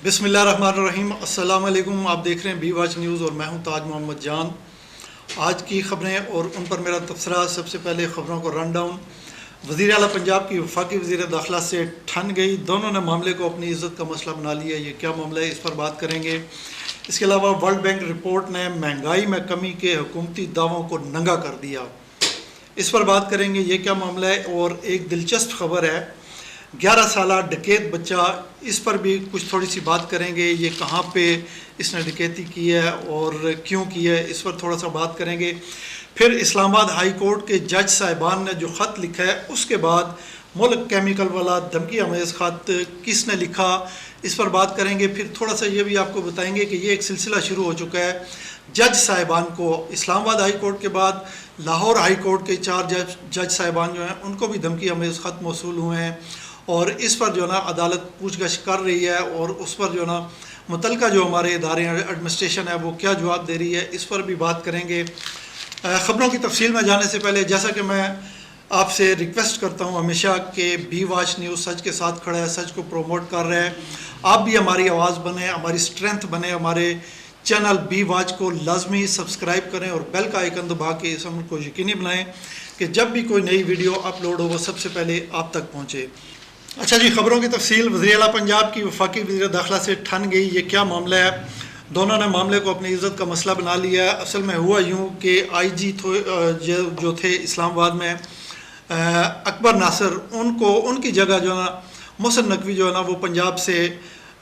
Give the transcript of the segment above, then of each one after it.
बिस्मिल्लाहिर्रहमानिर्रहीम। अस्सलाम वालेकुम। आप देख रहे हैं बी वॉच न्यूज़ और मैं हूं ताज मोहम्मद जान। आज की ख़बरें और उन पर मेरा तबसरा। सबसे पहले ख़बरों को रन डाउन। वज़ीर आला पंजाब की वफाकी वज़ीर दाखिला से ठन गई, दोनों ने मामले को अपनी इज़्ज़त का मसला बना लिया। ये क्या मामला है, इस पर बात करेंगे। इसके अलावा वर्ल्ड बैंक रिपोर्ट ने महंगाई में कमी के हुकूमती दावों को नंगा कर दिया, इस पर बात करेंगे। ये क्या मामला है। और एक दिलचस्प खबर है, 11 साला डकैत बच्चा, इस पर भी कुछ थोड़ी सी बात करेंगे। ये कहाँ पे इसने डकैती की है और क्यों की है, इस पर थोड़ा सा बात करेंगे। फिर इस्लामाबाद हाई कोर्ट के जज साहिबान ने जो ख़त लिखा है, उसके बाद मुल्क केमिकल वाला धमकी अमेज़ ख़त किसने लिखा, इस पर बात करेंगे। फिर थोड़ा सा ये भी आपको बताएंगे कि ये एक सिलसिला शुरू हो चुका है। जज साहिबान को इस्लामाबाद हाई कोर्ट के बाद लाहौर हाई कोर्ट के 4 जज साहिबान जो हैं, उनको भी धमकी अमेज़ ख़त मौसूल हुए हैं और इस पर जो है ना अदालत पूछगछ कर रही है और उस पर जो है ना मुतलका जो हमारे इदारे एडमिनिस्ट्रेशन है वो क्या जवाब दे रही है, इस पर भी बात करेंगे। ख़बरों की तफसील में जाने से पहले जैसा कि मैं आपसे रिक्वेस्ट करता हूँ हमेशा कि बी वॉच न्यूज़ सच के साथ खड़ा है, सच को प्रोमोट कर रहा है। आप भी हमारी आवाज़ बने, हमारी स्ट्रेंथ बने। हमारे चैनल बी वॉच को लाजमी सब्सक्राइब करें और बेल का आइकन दबा के इस अमल को यकीनी बनाएं कि जब भी कोई नई वीडियो अपलोड हो वो सबसे पहले आप तक पहुँचे। अच्छा जी, ख़बरों की तफसील। वज़ीर आला पंजाब की वफाकी वज़ीर दाखिला से ठन गई, ये क्या मामला है। दोनों ने मामले को अपनी इज़्ज़त का मसला बना लिया है। असल में हुआ यूँ कि IG जो थे इस्लामाबाद में, अकबर नासिर, उनको उनकी जगह जो है ना मोहसिन नकवी जो है ना वो पंजाब से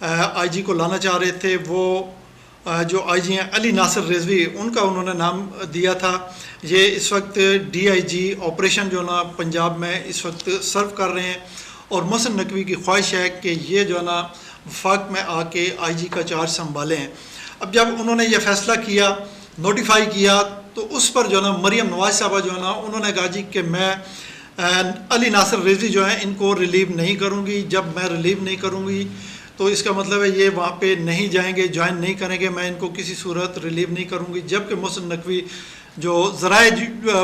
IG को लाना चाह रहे थे। वो जो IG हैं अली नासिर रिजवी, उनका उन्होंने नाम दिया था। ये इस वक्त DIG ऑपरेशन जो ना पंजाब में इस वक्त सर्व कर रहे हैं और मोहसिन नकवी की ख्वाहिश है कि ये जो है ना वफाक में आके IG का चार्ज संभालें। अब जब उन्होंने ये फ़ैसला किया, नोटिफाई किया, तो उस पर जो है ना मरियम नवाज साहबा जो है ना उन्होंने कहा जी कि मैं अली नासिर रिजवी जो है इनको रिलीव नहीं करूँगी। जब मैं रिलीव नहीं करूँगी तो इसका मतलब है ये वहाँ पे नहीं जाएंगे, ज्वाइन नहीं करेंगे, मैं इनको किसी सूरत रिलीव नहीं करूँगी। जबकि मोहसिन नकवी जो ज़राए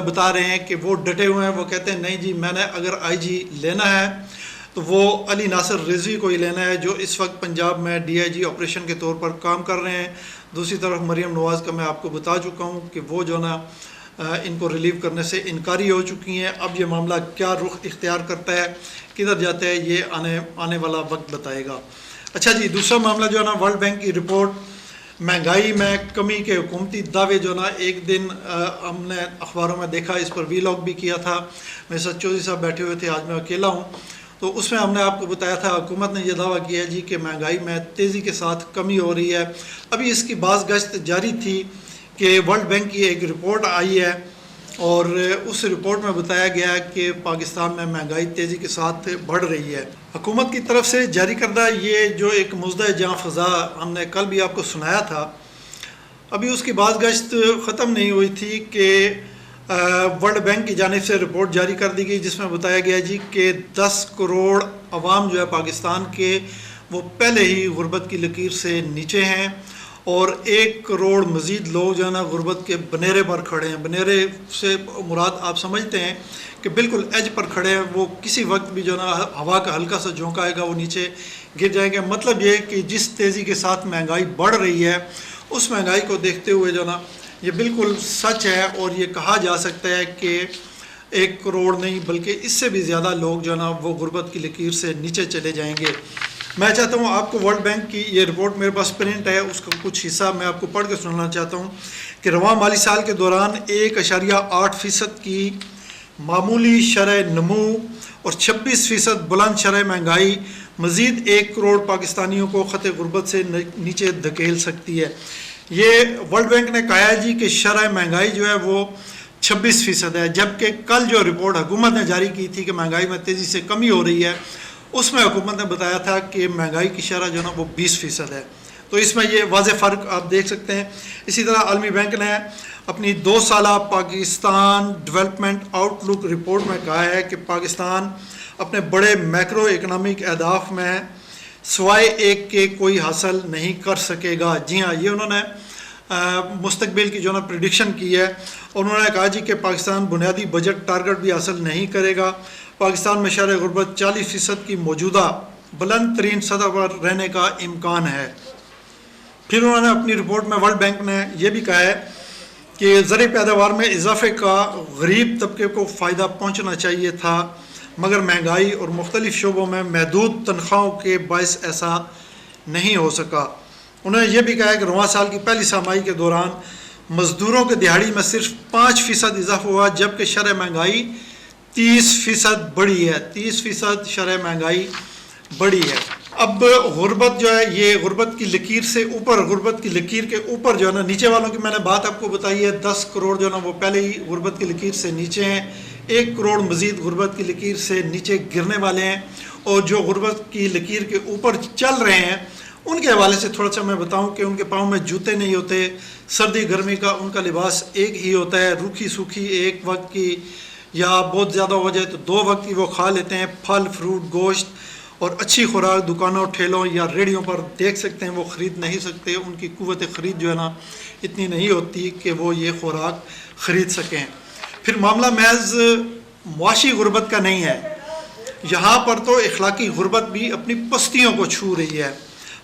बता रहे हैं कि वो डटे हुए हैं, वो कहते हैं नहीं जी, मैंने अगर IG लेना है तो वो अली नासिर रिजवी को ही लेना है, जो इस वक्त पंजाब में DIG ऑपरेशन के तौर पर काम कर रहे हैं। दूसरी तरफ मरियम नवाज़ का मैं आपको बता चुका हूँ कि वो जो ना इनको रिलीव करने से इनकारी हो चुकी हैं। अब ये मामला क्या रुख इख्तियार करता है, किधर जाता है, ये आने वाला वक्त बताएगा। अच्छा जी, दूसरा मामला जो है ना वर्ल्ड बैंक की रिपोर्ट, महंगाई में कमी के हुकूमती दावे जो ना एक दिन हमने अखबारों में देखा, इस पर वीलॉग भी किया था। मेरे साथ चौधरी साहब बैठे हुए थे, आज मैं अकेला हूँ। तो उसमें हमने आपको बताया था, हुकूमत ने यह दावा किया जी कि महंगाई में तेज़ी के साथ कमी हो रही है। अभी इसकी बाज़गश्त जारी थी कि वर्ल्ड बैंक की एक रिपोर्ट आई है और उस रिपोर्ट में बताया गया है कि पाकिस्तान में महंगाई तेज़ी के साथ बढ़ रही है। हुकूमत की तरफ से जारी करदा ये जो एक मुज़्दा जहाँ फ़ज़ा हमने कल भी आपको सुनाया था, अभी उसकी बाज़गश्त ख़त्म नहीं हुई थी कि वर्ल्ड बैंक की जानिब से रिपोर्ट जारी कर दी गई, जिसमें बताया गया जी कि 10 करोड़ अवाम जो है पाकिस्तान के, वो पहले ही गुर्बत की लकीर से नीचे हैं और 1 करोड़ मज़ीद लोग जो है ना गुर्बत के बनेरे पर खड़े हैं। बनेरे से मुराद आप समझते हैं कि बिल्कुल एज पर खड़े हैं, वो किसी वक्त भी जो है ना हवा का हल्का सा झोंका आएगा वो नीचे गिर जाएंगे। मतलब ये कि जिस तेज़ी के साथ महंगाई बढ़ रही है, उस महंगाई को देखते हुए जो ना ये बिल्कुल सच है और ये कहा जा सकता है कि 1 करोड़ नहीं बल्कि इससे भी ज़्यादा लोग जो है ना वो गुर्बत की लकीर से नीचे चले जाएंगे। मैं चाहता हूँ आपको वर्ल्ड बैंक की ये रिपोर्ट, मेरे पास प्रिंट है, उसका कुछ हिस्सा मैं आपको पढ़ के सुनाना चाहता हूँ कि रवां माली साल के दौरान 1.8% की मामूली शरह नमू और 26% बुलंद शरह महंगाई मज़ीद 1 करोड़ पाकिस्तानियों को ख़त गुर्बत से नीचे धकेल सकती है। ये वर्ल्ड बैंक ने कहा है जी कि शरह महंगाई जो है वो 26% है, जबकि कल जो रिपोर्ट हुकूमत ने जारी की थी कि महंगाई में तेज़ी से कमी हो रही है, उसमें हुकूमत ने बताया था कि महंगाई की शरह जो है ना वो 20% है। तो इसमें ये वाज़ेह फ़र्क आप देख सकते हैं। इसी तरह आलमी बैंक ने अपनी 2 साला पाकिस्तान डेवलपमेंट आउटलुक रिपोर्ट में कहा है कि पाकिस्तान अपने बड़े मैक्रो इकनॉमिक अहदाफ में सिवाय एक के कोई हासिल नहीं कर सकेगा। जी हाँ, ये उन्होंने मुस्तकबिल की जो ना प्रिडिक्शन की है और उन्होंने कहा जी कि पाकिस्तान बुनियादी बजट टारगेट भी हासिल नहीं करेगा। पाकिस्तान में शरह गुर्बत 40% की मौजूदा बुलंद तरीन सतह पर रहने का इम्कान है। फिर उन्होंने अपनी रिपोर्ट में वर्ल्ड बैंक ने यह भी कहा है कि ज़रूरी पैदावार में इजाफे का गरीब तबके को फ़ायदा पहुँचना चाहिए था, मगर महंगाई और मुख्तलिफ़ शोबों में महदूद तनख्वाहों के बायस ऐसा नहीं हो सका। उन्होंने यह भी कहा है कि रवां साल की पहली छमाही के दौरान मज़दूरों के दिहाड़ी में सिर्फ 5% इजाफा हुआ, जबकि शरह महंगाई 30% बढ़ी है। 30% शरह महंगाई बढ़ी है। अब गुर्बत जो है, ये गुर्बत की लकीर से ऊपर, गुर्बत की लकीर के ऊपर जो है ना, नीचे वालों की मैंने बात आपको बताई है। 10 करोड़ जो है ना वो पहले ही गुर्बत की लकीर से नीचे हैं। 1 करोड़ मज़ीद गुर्बत की लकीर से नीचे गिरने वाले हैं, और जो गुर्बत की लकीर के ऊपर चल रहे हैं उनके हवाले से थोड़ा सा मैं बताऊं कि उनके पाँव में जूते नहीं होते, सर्दी गर्मी का उनका लिबास एक ही होता है। रूखी सूखी एक वक्त की या बहुत ज़्यादा हो जाए तो 2 वक्त की वो खा लेते हैं। फल फ्रूट गोश्त और अच्छी खुराक दुकानों ठेलों या रेडियों पर देख सकते हैं, वो ख़रीद नहीं सकते। उनकी कुव्वत ख़रीद जो है ना इतनी नहीं होती कि वो ये खुराक ख़रीद सकें। फिर मामला महज मुआशी गुर्बत का नहीं है, यहाँ पर तो इखलाकी गुर्बत भी अपनी पस्तियों को छू रही है।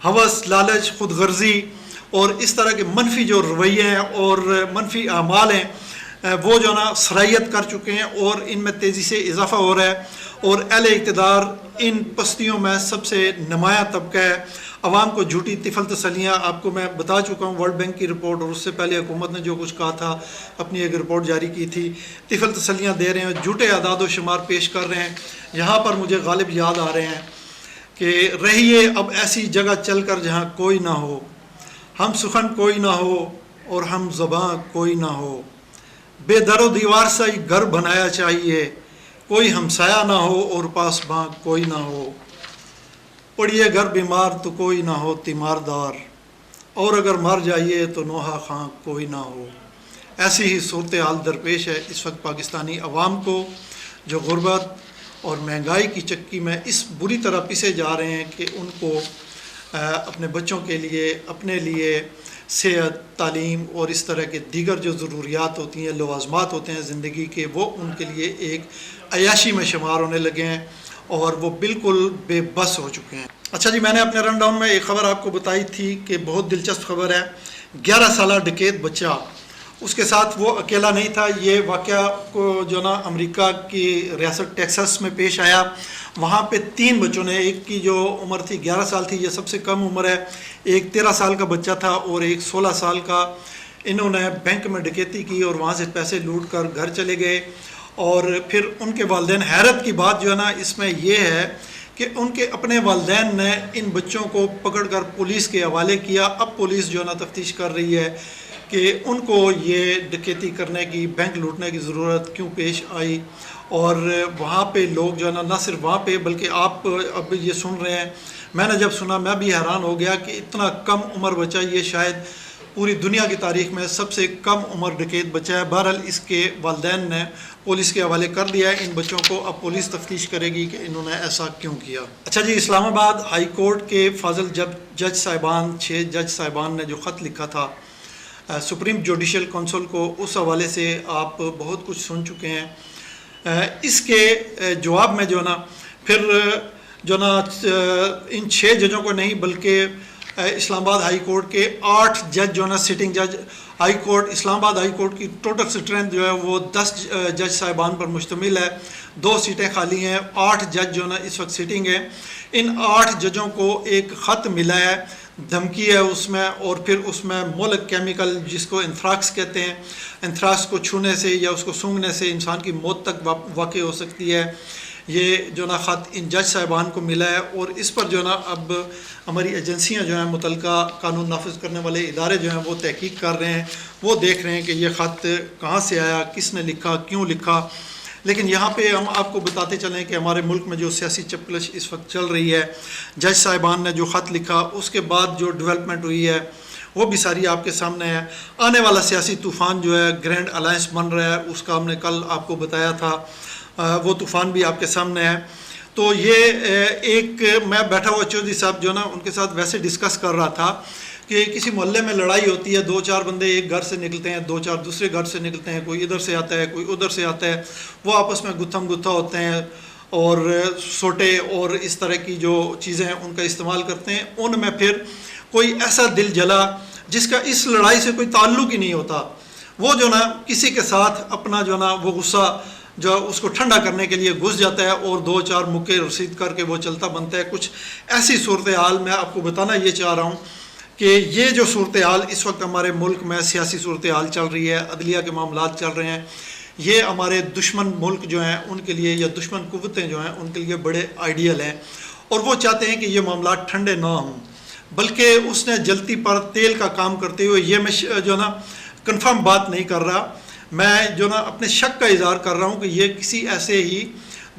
हवस, लालच, खुद गर्जी और इस तरह के मनफी जो रवैये हैं और मनफी अमाल हैं वो जो ना सराहियत कर चुके हैं और इनमें तेज़ी से इजाफा हो रहा है। और अहले इक़्तिदार इन पस्तियों में सबसे नुमायाँ तबका है। अवाम को झूठी तिफल तसलियाँ, आपको मैं बता चुका हूँ वर्ल्ड बैंक की रिपोर्ट, और उससे पहले हुकूमत ने जो कुछ कहा था, अपनी एक रिपोर्ट जारी की थी। तिफल तसलियाँ दे रहे हैं, झूठे आदाद व शुमार पेश कर रहे हैं। यहाँ पर मुझे गालिब याद आ रहे हैं कि रहिए अब ऐसी जगह चल कर जहाँ कोई ना हो, हम सुखन कोई ना हो और हम ज़बां कोई ना हो, बेदरो दीवार सा ही घर बनाया चाहिए, कोई हमसाया ना हो और पासबां कोई ना हो, पड़िए घर बीमार तो कोई ना हो तीमारदार, और अगर मर जाइए तो नोहा खां कोई ना हो। ऐसी ही सूरत हाल दरपेश है इस वक्त पाकिस्तानी अवाम को, जो गुर्बत और महंगाई की चक्की में इस बुरी तरह पिसे जा रहे हैं कि उनको अपने बच्चों के लिए, अपने लिए सेहत, तालीम और इस तरह के दीगर जो ज़रूरियात होती हैं, लवाज़मात होते हैं ज़िंदगी के, वो उनके लिए एक अयाशी में शुमार होने लगे हैं और वो बिल्कुल बेबस हो चुके हैं। अच्छा जी, मैंने अपने रन डाउन में एक ख़बर आपको बताई थी कि बहुत दिलचस्प खबर है। 11 साल डकैत बच्चा, उसके साथ वो अकेला नहीं था। ये वाक़या को जो ना अमेरिका की रियासत टेक्सास में पेश आया। वहाँ पे 3 बच्चों ने, एक की जो उम्र थी 11 साल थी, ये सबसे कम उम्र है, एक 13 साल का बच्चा था और एक 16 साल का। इन्होंने बैंक में डकैती की और वहाँ से पैसे लूट कर घर चले गए। और फिर उनके वालिदैन, हैरत की बात जो है ना इसमें यह है कि उनके अपने वालिदैन ने इन बच्चों को पकड़कर पुलिस के हवाले किया। अब पुलिस जो है ना तफ्तीश कर रही है कि उनको ये डकैती करने की, बैंक लूटने की ज़रूरत क्यों पेश आई। और वहाँ पे लोग जो है ना सिर्फ वहाँ पे बल्कि आप अब ये सुन रहे हैं, मैंने जब सुना मैं भी हैरान हो गया कि इतना कम उम्र बच्चा, ये शायद पूरी दुनिया की तारीख़ में सबसे कम उम्र डकैत बच्चा है। बहरहाल इसके वालिदैन ने पुलिस के हवाले कर दिया है इन बच्चों को। अब पुलिस तफ्तीश करेगी कि इन्होंने ऐसा क्यों किया। अच्छा जी, इस्लामाबाद हाई कोर्ट के फाजिल जज साहिबान, 6 जज साहिबान ने जो ख़त लिखा था सुप्रीम जुडिशल काउंसिल को, उस हवाले से आप बहुत कुछ सुन चुके हैं। इसके जवाब में जो ना फिर जो ना इन 6 जजों को नहीं बल्कि इस्लामाबाद हाई कोर्ट के 8 जज जो ना सिटिंग जज, high court Islamabad high court की टोटल स्ट्रेंथ जो है वो 10 जज साहिबान पर मुश्तमिल है। 2 सीटें खाली हैं, 8 जज जो ना इस वक्त सिटिंग है। इन 8 जजों को एक ख़त मिला है, धमकी है उसमें, और फिर उसमें मोलक केमिकल जिसको एंथ्राक्स कहते हैं, एंथ्राक्स को छूने से या उसको सूंघने से इंसान की मौत तक वाक़ई हो सकती है। ये जो ना ख़त इन जज साहिबान को मिला है और इस पर जो ना अब हमारी एजेंसियां जो हैं, मुतलका कानून नाफिज करने वाले इदारे जो हैं वो तहकीक कर रहे हैं। वो देख रहे हैं कि ये ख़त कहाँ से आया, किसने लिखा, क्यों लिखा। लेकिन यहाँ पे हम आपको बताते चलें कि हमारे मुल्क में जो सियासी चपकलश इस वक्त चल रही है, जज साहिबान ने जो ख़त लिखा उसके बाद जो डेवलपमेंट हुई है वो भी सारी आपके सामने है। आने वाला सियासी तूफ़ान जो है, ग्रैंड अलायंस बन रहा है, उसका हमने कल आपको बताया था, वो तूफ़ान भी आपके सामने है। तो ये एक मैं बैठा हुआ चौधरी साहब जो ना उनके साथ वैसे डिस्कस कर रहा था कि किसी मोहल्ले में लड़ाई होती है, 2-4 बंदे एक घर से निकलते हैं, 2-4 दूसरे घर से निकलते हैं, कोई इधर से आता है, कोई उधर से आता है, वो आपस में गुत्थम गुत्था होते हैं और सोटे और इस तरह की जो चीज़ें हैं उनका इस्तेमाल करते हैं, उनमें फिर कोई ऐसा दिल जला जिसका इस लड़ाई से कोई ताल्लुक़ ही नहीं होता, वो जो ना किसी के साथ अपना जो ना वो गुस्सा जो उसको ठंडा करने के लिए घुस जाता है और 2-4 मुक्के रसीद करके वो चलता बनता है। कुछ ऐसी सूरत हाल मैं आपको बताना ये चाह रहा हूँ कि ये जो सूरत हाल इस वक्त हमारे मुल्क में सियासी सूरत हाल चल रही है, अदलिया के मामलात चल रहे हैं, ये हमारे दुश्मन मुल्क जो हैं उनके लिए या दुश्मन कुव्वतें जो हैं उनके लिए बड़े आइडियल हैं और वो चाहते हैं कि ये मामलात ठंडे ना हों, बल्कि उसने जलती पर तेल का काम करते हुए, ये मैं जो ना कंफर्म बात नहीं कर रहा, मैं जो ना अपने शक का इज़हार कर रहा हूँ कि ये किसी ऐसे ही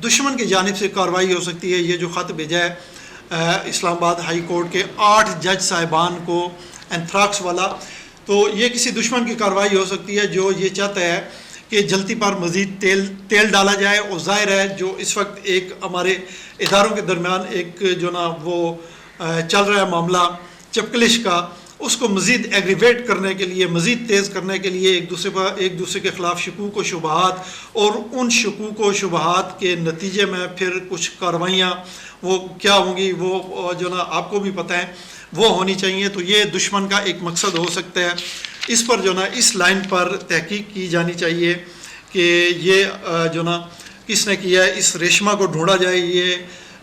दुश्मन की जानिब से कार्रवाई हो सकती है। ये जो ख़त भेजा है इस्लामाबाद हाई कोर्ट के 8 जज साहिबान को एंथ्राक्स वाला, तो ये किसी दुश्मन की कार्रवाई हो सकती है जो ये चाहता है कि जलती पर मज़ीद तेल डाला जाए। और ज़ाहिर है जो इस वक्त एक हमारे इदारों के दरमियान एक जो ना वो चल रहा है मामला चपकलिश का, उसको मज़ीद एग्रीवेट करने के लिए, मज़ीद तेज़ करने के लिए एक दूसरे के ख़िलाफ़ शकूक व शुबहात और उन शकूक व शुबहात के नतीजे में फिर कुछ कार्रवाइयाँ वो क्या होंगी वो जो ना आपको भी पता है वो होनी चाहिए। तो ये दुश्मन का एक मकसद हो सकता है, इस पर जो ना इस लाइन पर तहकीक की जानी चाहिए कि ये जो ना किसने किया है, इस रेशमा को ढूंढा जाए। ये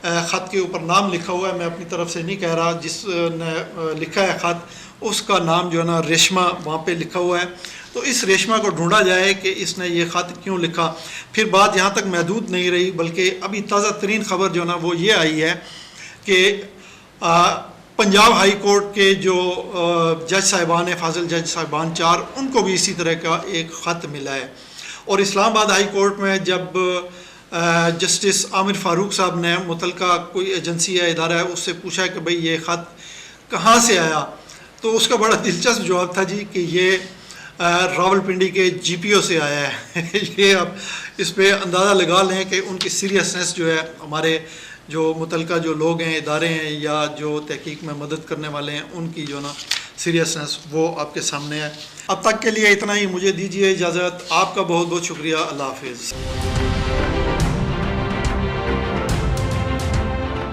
ख़त के ऊपर नाम लिखा हुआ है, मैं अपनी तरफ से नहीं कह रहा, जिसने लिखा है ख़त उसका नाम जो है ना रेशमा वहाँ पे लिखा हुआ है। तो इस रेशमा को ढूंढा जाए कि इसने ये ख़त क्यों लिखा। फिर बात यहाँ तक महदूद नहीं रही, बल्कि अभी ताज़ा तरीन ख़बर जो ना वो ये आई है कि पंजाब हाई कोर्ट के जो जज साहिबान हैं, फाजिल जज साहिबान 4, उनको भी इसी तरह का एक ख़त मिला है। और इस्लामाबाद हाई कोर्ट में जब जस्टिस आमिर फ़ारूक साहब ने मुतलका कोई एजेंसी या इदारा है उससे पूछा कि भाई ये ख़त कहाँ से आया, तो उसका बड़ा दिलचस्प जवाब था जी कि ये रावलपिंडी के GPO से आया है। ये आप इस पर अंदाज़ा लगा लें कि उनकी सीरियसनेस जो है, हमारे जो मुतलका जो लोग हैं, इदारे हैं या जो तहकीक में मदद करने वाले हैं, उनकी जो ना सीरियसनेस वो आपके सामने है। अब तक के लिए इतना ही, मुझे दीजिए इजाज़त। आपका बहुत बहुत शुक्रिया। अल्लाह हाफिज़।